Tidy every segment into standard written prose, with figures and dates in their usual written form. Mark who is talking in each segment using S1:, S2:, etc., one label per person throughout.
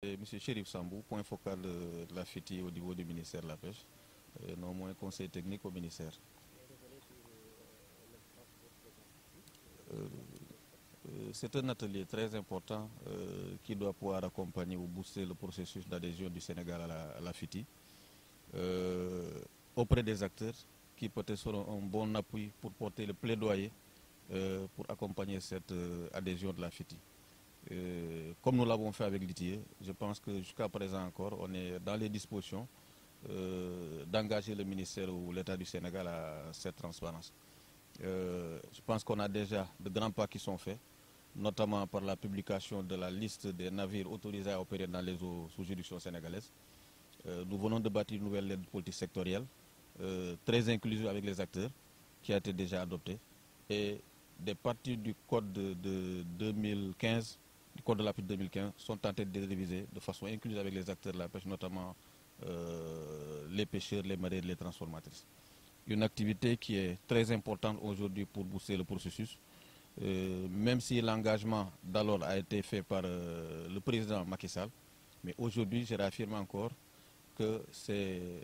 S1: Monsieur Chérif Sambou, point focal de la FITI au niveau du ministère de la Pêche, non moins conseil technique au ministère. C'est un atelier très important qui doit pouvoir accompagner ou booster le processus d'adhésion du Sénégal à la FITI auprès des acteurs qui peut-être seront un bon appui pour porter le plaidoyer pour accompagner cette adhésion de la FITI. Comme nous l'avons fait avec l'ITIE, je pense que jusqu'à présent encore, on est dans les dispositions d'engager le ministère ou l'État du Sénégal à cette transparence. Je pense qu'on a déjà de grands pas qui sont faits, notamment par la publication de la liste des navires autorisés à opérer dans les eaux sous juridiction sénégalaise. Nous venons de bâtir une nouvelle aide politique sectorielle, très inclusive avec les acteurs, qui a été déjà adoptée. Et des parties du code de 2015, du code de la pêche 2015, sont tentées de réviser de façon inclusive avec les acteurs de la pêche, notamment les pêcheurs, les marins, les transformatrices. Une activité qui est très importante aujourd'hui pour booster le processus, même si l'engagement d'alors a été fait par le président Macky Sall, mais aujourd'hui je réaffirme encore que c'est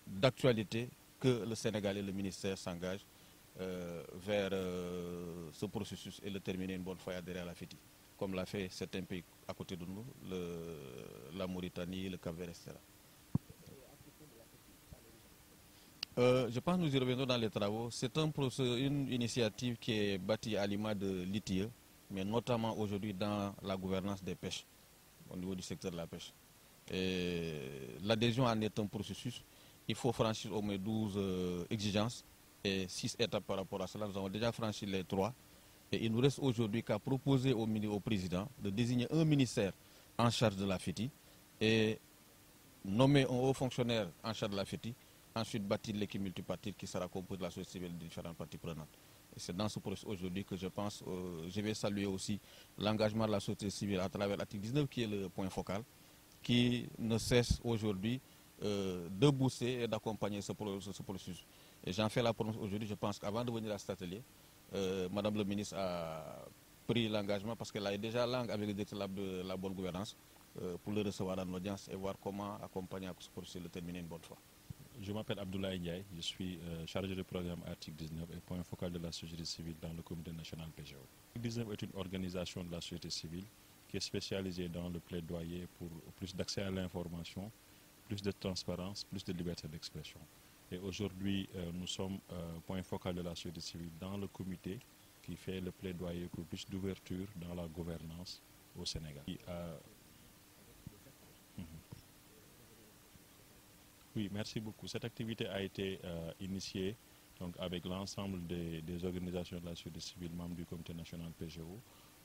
S1: d'actualité que le Sénégal et le ministère s'engagent vers ce processus et le terminer une bonne fois et adhérer à la FITI, comme l'a fait certains pays à côté de nous, la Mauritanie, le Cap-Vert, etc. Je pense que nous y reviendrons dans les travaux. C'est une initiative qui est bâtie à l'image de l'ITIE, mais notamment aujourd'hui dans la gouvernance des pêches, au niveau du secteur de la pêche. L'adhésion en est un processus. Il faut franchir au moins 12 exigences et 6 étapes par rapport à cela. Nous avons déjà franchi les 3. Et il nous reste aujourd'hui qu'à proposer au président de désigner un ministère en charge de la FITI et nommer un haut fonctionnaire en charge de la FITI. Ensuite, bâtir l'équipe multipartite qui sera composée de la société civile de différentes parties prenantes. Et c'est dans ce processus aujourd'hui que je pense, je vais saluer aussi l'engagement de la société civile à travers l'article 19 qui est le point focal, qui ne cesse aujourd'hui de booster et d'accompagner ce processus. Et j'en fais la promesse aujourd'hui, je pense qu'avant de venir à cet atelier, Madame le ministre a pris l'engagement parce qu'elle a déjà langue avec le directeur de la bonne gouvernance pour le recevoir en audience et voir comment accompagner ce processus et le terminer une bonne fois.
S2: Je m'appelle Abdoulaye Ndiaye, je suis chargé de programme article 19 et point focal de la société civile dans le comité national PGO. L'article 19 est une organisation de la société civile qui est spécialisée dans le plaidoyer pour plus d'accès à l'information, plus de transparence, plus de liberté d'expression. Et aujourd'hui, nous sommes point focal de la société civile dans le comité qui fait le plaidoyer pour plus d'ouverture dans la gouvernance au Sénégal. Oui, merci beaucoup. Cette activité a été initiée donc, avec l'ensemble des organisations de la société civile membres du comité national PGO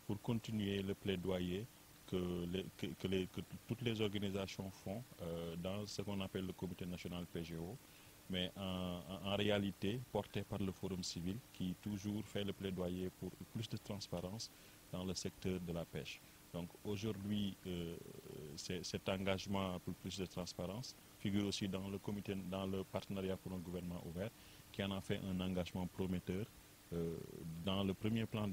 S2: pour continuer le plaidoyer que toutes les organisations font dans ce qu'on appelle le comité national PGO, mais en réalité porté par le Forum civil qui toujours fait le plaidoyer pour plus de transparence dans le secteur de la pêche. Donc aujourd'hui, cet engagement pour plus de transparence figure aussi dans le comité, dans le partenariat pour un gouvernement ouvert, qui en a fait un engagement prometteur dans le premier plan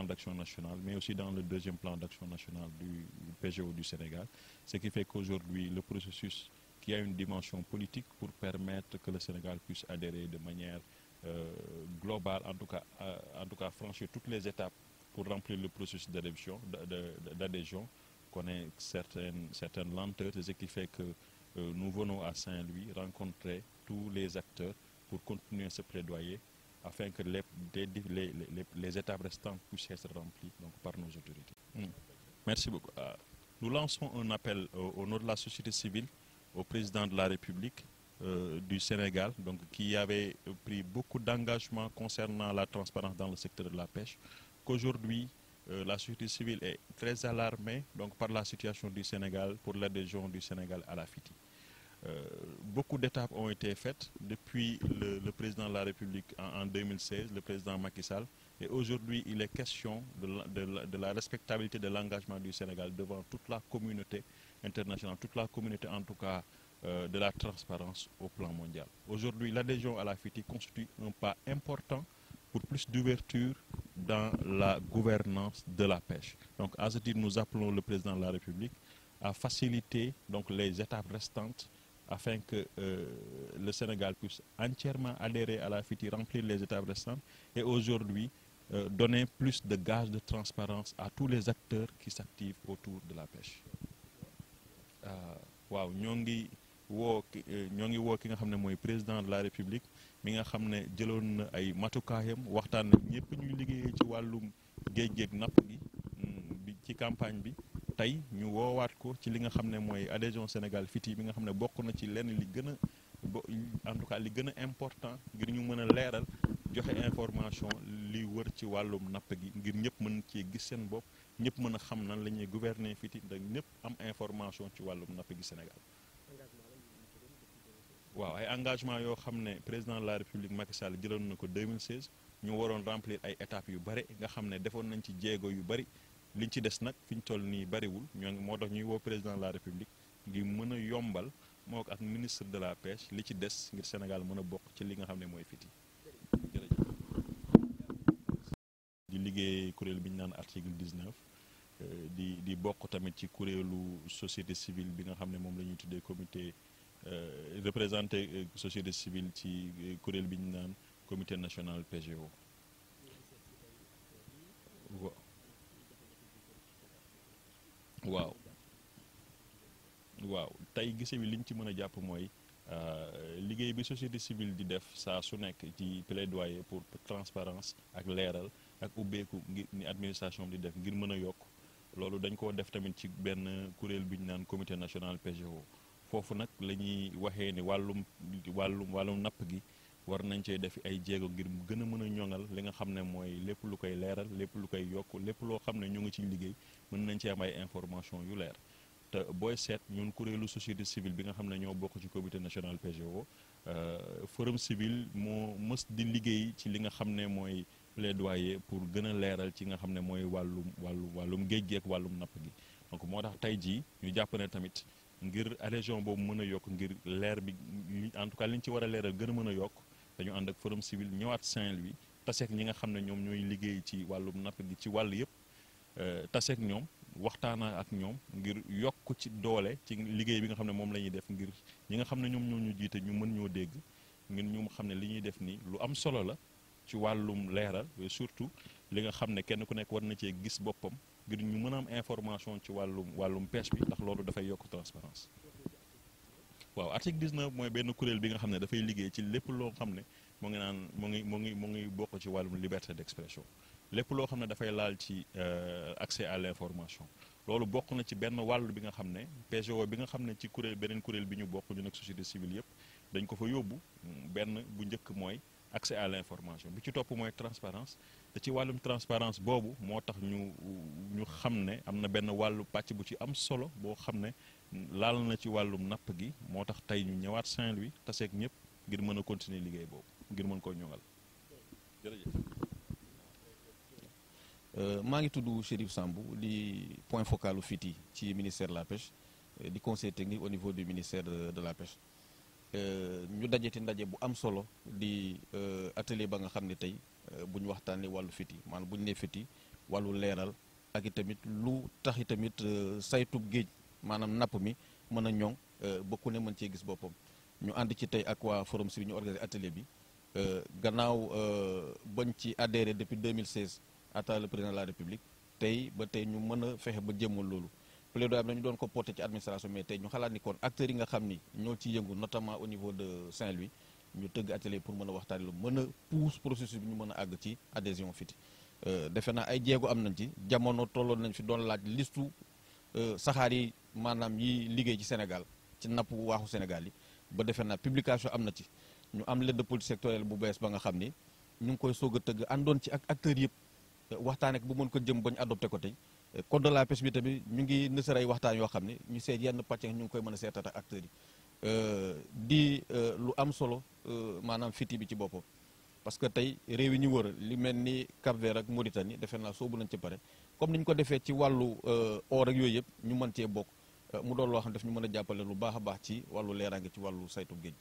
S2: d'action national, mais aussi dans le deuxième plan d'action national du PGO du Sénégal. Ce qui fait qu'aujourd'hui, le processus qui a une dimension politique pour permettre que le Sénégal puisse adhérer de manière globale, en tout cas franchir toutes les étapes pour remplir le processus d'adhésion, connaît certaines lenteurs, ce qui fait que nous venons à Saint-Louis rencontrer tous les acteurs pour continuer ce plaidoyer afin que les étapes restantes puissent être remplies donc, par nos autorités. Merci beaucoup. Nous lançons un appel au nom de la société civile au président de la République du Sénégal, donc, qui avait pris beaucoup d'engagements concernant la transparence dans le secteur de la pêche, qu'aujourd'hui la société civile est très alarmée donc, par la situation du Sénégal pour l'adhésion du Sénégal à la FITI. Beaucoup d'étapes ont été faites depuis le président de la République en 2016, le président Macky Sall, et aujourd'hui il est question de la respectabilité de l'engagement du Sénégal devant toute la communauté internationale, toute la communauté en tout cas de la transparence au plan mondial. Aujourd'hui, l'adhésion à la FITI constitue un pas important pour plus d'ouverture dans la gouvernance de la pêche. Donc à ce titre, nous appelons le président de la République à faciliter donc les étapes restantes afin que le Sénégal puisse entièrement adhérer à la FITI, remplir les étapes restantes et aujourd'hui donner plus de gage de transparence à tous les acteurs qui s'activent autour de la pêche. waaw ñoo ngi woo ki nga xam ne mooy président de la République mi nga xam ne jëloon na ay matukaayam waxtaan na ñëpp ñuy liggéeyee ci wàllum géej géej napp gi ci campagne bi tey ñu woowaat ko ci li nga xam ne mooy adhésion Sénégal FITI bi nga xam ne bokk na ci lenn li gën a en tout cas li gën a important ngir ñu mën a leeral joxe information li wër ci wàllum napp gi ngir ñëpp mën cee gis seen bopp ñëpp mën a xam nan la ñuy gouverner FITI ndax ñëpp am information ci wàllum napp gi Sénégal. waaw ay engagement yoo xam ne président de la République Macky Sall jëloon na ko 2016 ñu waroon remplir ay étapes yu bëri nga xam ne defoon nañ ci jéego yu bëri liñ ci des nag fi ñu toll nii bëriwul moo tax ñuy woo président de la République ngir mën a yombal moo ak ministre de la pêche li ci des ngir Sénégal mën a bokk ci li nga xam ne mooy FITI. jërëjëf. di liggéey kuréel bi ñu naan article 19 di bokk tamit ci kuréelu société civile bi nga xam ne moom la ñuy tuddee comité représenté société civile ci kuréel bi ñu naan comité national PGO. waaw tey gise bi li ñu ci mën a jàpp mooy liggéey bi société civile di def saa su nekk ci plaidoyer pour transparence ak leeral ak ubbeeku ngir ni administration di def ngir mën a yokk loolu dañ koo def tamit ci benn kuréel bi ñu naan comité national PGO. foofu nag la ñuy waxee ni wàllum napp gi war nañ cee def ay jéego ngir gën a mën a ñoŋal li nga xam ne mooy lépp lu koy leeral lépp lu koy yokk lépp loo xam ne ñu ngi ciy liggéey mën nañ ci am ay information yu leer te booy seet ñun kuréelu société civile bi nga xam ne ñoo bokk ci comité national PGO forum civil moo mës di liggéey ci li nga xam ne mooy plaidoyer pour gën a leeral ci nga xam ne mooy wàllum géej gi ak wàllum napp gi donc moo tax tey jii ñu jàpp ne tamit ngir adhésion boobu mën a yokk ngir leer bi en tout cas li ñu ci war a leeral gën a mën a yokk dañu ànd ak forum civil ñëwaat Saint-Louis taseek ñi nga xam ne ñoom ñooy liggéey ci wàllum napp gi ci wàll yëpp taseek ñoom waxtaana ak ñoom ngir yokk ci doole ci liggéey bi nga xam ne moom la ñuy def ngir ñi nga xam ne ñoom ñoo ñu jiite ñu mën ñoo dégg ngir ñu xam ne li ñuy def nii lu am solo la ci wàllum leeral surtout li nga xam ne kenn ku nekk war na cee gis boppam ngir ñu mën a am information ci wàllum pêche bi ndax loolu dafay yokk transparence waaw article 19 mooy benn kuréel bi nga xam ne dafay liggéey ci lépp loo xam ne mu ngi bokk ci wàllum liberté d'expression lépp loo xam ne dafay laal ci accès à l'information loolu bokk na ci benn wàll bi nga xam ne PGO bi nga xam ne ci beneen kuréel bi ñu bokk ñu nekk société civile yëpp dañ ko fa yóbbu benn bu njëkk mooy accès à l'information bi ci topp mooy transparence te ci wàllum transparence boobu moo tax ñu xam ne am na benn wàllu pàcc bu ci am solo boo xam ne laal na ci wàllum napp gi moo tax tey ñu ñëwaat Saint-Louis taseeg ñëpp ngir mën a continuer liggéey boobu ngir mën koo ñoŋal jërëjëf.
S1: maa ngi tudd Chérif Sambou di point focal u FITI ci ministère de la pêche di conseil technique au niveau du ministère de la pêche ñu dajeti ndaje bu am solo di atelier ba nga xam ne tey bu ñu waxtaanee wàllu FITI maanaam bu ñu nee FITI wàllu leeral ak i tamit lu tax i tamit saytub géej maanaam napp mi mën a ñoŋ ba ku ne mën cee gis boppam ñu ànd ci tey ak waa forum civil ñu organisé atelier bi gannaaw bañ ci adhéré depuis 2016 à travers le président de la République tey ba tey ñu mën a fexe ba jëmmal loolu plaidoyer bi nañu doon ko porté ci administration mais tey ñu xalaat ni kon acteurs yi nga xam ni ñoo ci yëngu notamment au niveau de Saint-Louis ñu tëgg atelier pour mën a waxtaanee lu mën a pousse processus bi ñu mën a àgg ci adhésion FITI defe naa ay jéego am nañ ci jamono tolloon nañ fi doon laaj listu saxaar yi maanaam yi liggéey ci Sénégal ci napp waaxu Sénégal yi ba defe naa publication am na ci ñu am lettre de politique sectorielle bu bees ba nga xam ni ñu ngi koy soog a tëgg àndoon ci ak acteurs yëpp waxtaanee bu mën ko jëm ba ñu adopté ko tey code de la pêche bi tamit ñu ngi nësër ay waxtaan yoo xam ne ñu seet yenn pàcc ñu ngi koy mën a seetat ak acteurs yi di lu am solo maanaam FITI bi ci boppam parce que tey réew yi ñu wër li mel ni Cap-Vert ak Mauritanie defe naa soobu nañ ci pare comme ni ñu ko defee ci wàllu or ak yooyu yëpp ñu mën cee bokk mu doon loo xam ne daf ñu mën a jàppale lu baax a baax ci wàllu leeraange ci wàllu saytu géej